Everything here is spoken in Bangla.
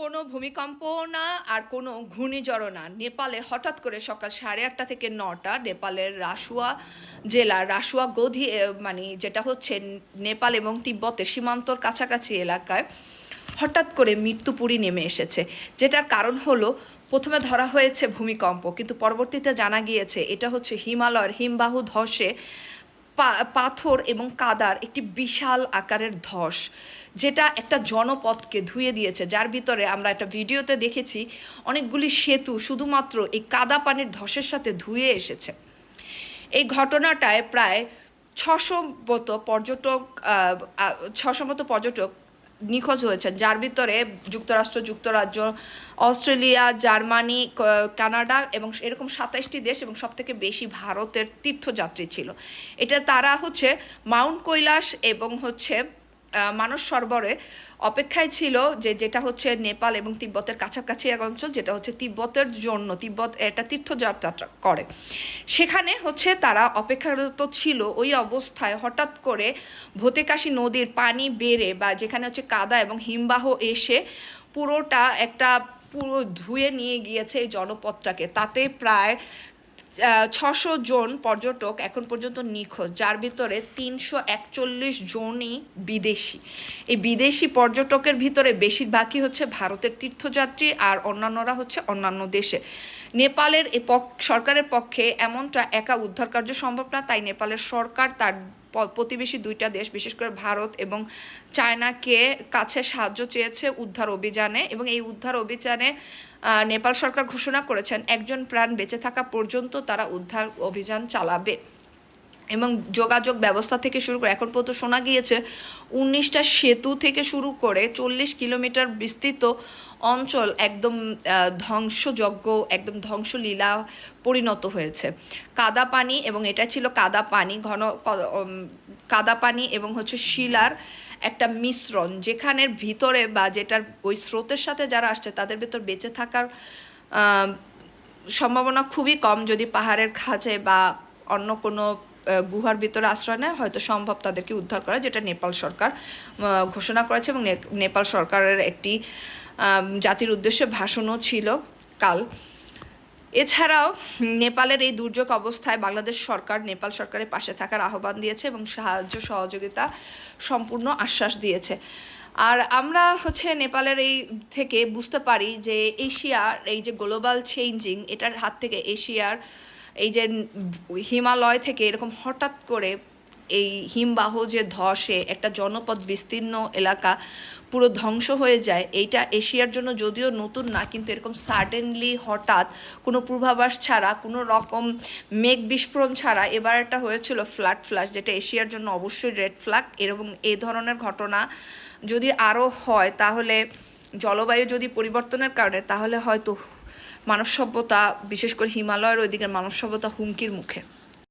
কোনো ভূমিকম্প না আর কোনো ঘূর্ণিঝড়ও না। নেপালে হঠাৎ করে সকাল 8:30 থেকে 9টা নেপালের রাসুয়া জেলার রাসুয়া গোধি মানে যেটা হচ্ছে নেপাল এবং তিব্বতের সীমান্তর কাছাকাছি এলাকায় হঠাৎ করে মৃত্যুপুরী নেমে এসেছে। যেটার কারণ হলো প্রথমে ধরা হয়েছে ভূমিকম্প, কিন্তু পরবর্তীতে জানা গিয়েছে এটা হচ্ছে হিমালয়ের হিমবাহ ধসে পাথর এবং কাদার একটি বিশাল আকারের ধস, যেটা একটা জনপদকে ধুয়ে দিয়েছে, যার ভিতরে আমরা একটা ভিডিওতে দেখেছি অনেকগুলি সেতু শুধুমাত্র এই কাদা পানির ধসের সাথে ধুয়ে এসেছে। এই ঘটনাটায় প্রায় 600 মতো পর্যটক নিখোঁজ হয়েছেন, যার ভিতরে যুক্তরাষ্ট্র, যুক্তরাজ্য, অস্ট্রেলিয়া, জার্মানি, কানাডা এবং এরকম 27টি দেশ, এবং সবথেকে বেশি ভারতের তীর্থযাত্রী ছিল। এটা তারা হচ্ছে মাউন্ট কৈলাস এবং হচ্ছে মানস সরোবরে অপেক্ষায় ছিল, যেটা হচ্ছে নেপাল এবং তিব্বতের কাছাকাছি এক অঞ্চল, যেটা হচ্ছে তিব্বতের জন্য তিব্বত একটা তীর্থযাত্রা করে। সেখানে হচ্ছে তারা অপেক্ষারত ছিল। ওই অবস্থায় হঠাৎ করে ভোতেকাশী নদীর পানি বেড়ে বা যেখানে হচ্ছে কাদা এবং হিমবাহ এসে পুরোটা পুরো ধুয়ে নিয়ে গিয়েছে এই জনপদটাকে। তাতে প্রায় 600 জন পর্যটক এখন পর্যন্ত নিখোঁজ, যার ভিতরে 341 জনই বিদেশি। এই বিদেশি পর্যটকের ভিতরে বেশিরভাগই হচ্ছে ভারতের তীর্থযাত্রী, আর অন্যান্যরা হচ্ছে অন্যান্য দেশে। নেপালের সরকারের পক্ষে এমনটা একা উদ্ধার কার্য সম্ভব না, তাই নেপালের সরকার তার প্রতিবেশী 2টা দেশ, বিশেষ করে ভারত এবং চায়নাকে কাছে সাহায্য চেয়েছে উদ্ধার অভিযানে। এবং এই উদ্ধার অভিযানে নেপাল সরকার ঘোষণা করেছেন একজন প্রাণ বেঁচে থাকা পর্যন্ত তারা উদ্ধার অভিযান চালাবে। এবং যোগাযোগ ব্যবস্থা থেকে শুরু করে এখন পর্যন্ত শোনা গিয়েছে 19টা সেতু থেকে শুরু করে 40 কিলোমিটার বিস্তৃত অঞ্চল একদম ধ্বংসযজ্ঞ, একদম ধ্বংসলীলা পরিণত হয়েছে। কাদা পানি, এবং এটা ছিল কাদা পানি, ঘন কাদা পানি এবং হচ্ছে শিলার একটা মিশ্রণ, যেখানের ভিতরে বা যেটার ওই স্রোতের সাথে যারা আসছে তাদের ভিতর বেঁচে থাকার সম্ভাবনা খুবই কম। যদি পাহাড়ের খাঁজে বা অন্য কোনো গুহার ভিতরে আশ্রয় নেয়, হয়তো সম্ভব তাদেরকে উদ্ধার করা, যেটা নেপাল সরকার ঘোষণা করেছে। এবং নেপাল সরকারের একটি জাতির উদ্দেশ্যে ভাষণও ছিল কাল। এছাড়াও নেপালের এই দুর্যোগ অবস্থায় বাংলাদেশ সরকার নেপাল সরকারের পাশে থাকার আহ্বান দিয়েছে এবং সাহায্য সহযোগিতা সম্পূর্ণ আশ্বাস দিয়েছে। আর আমরা হচ্ছে নেপালের এই থেকে বুঝতে পারি যে এশিয়ার এই যে গ্লোবাল চেঞ্জিং, এটার হাত থেকে এশিয়ার এই যে হিমালয় থেকে এরকম হঠাৎ করে এই হিমবাহ যে ধসে একটা জনপদ বিস্তীর্ণ এলাকা পুরো ধ্বংস হয়ে যায়, এইটা এশিয়ার জন্য যদিও নতুন না, কিন্তু এরকম সাডেনলি হঠাৎ কোনো পূর্বাভাস ছাড়া, কোনো রকম মেঘ বিস্ফোরণ ছাড়া এবার একটা হয়েছিল ফ্লাশ, যেটা এশিয়ার জন্য অবশ্যই রেড ফ্ল্যাগ। এরকম এই ধরনের ঘটনা যদি আরও হয়, তাহলে জলবায়ু যদি পরিবর্তনের কারণে, তাহলে হয়তো মানব সভ্যতা, বিশেষ করে হিমালয়ের ওইদিকের মানব সভ্যতা হুমকির মুখে।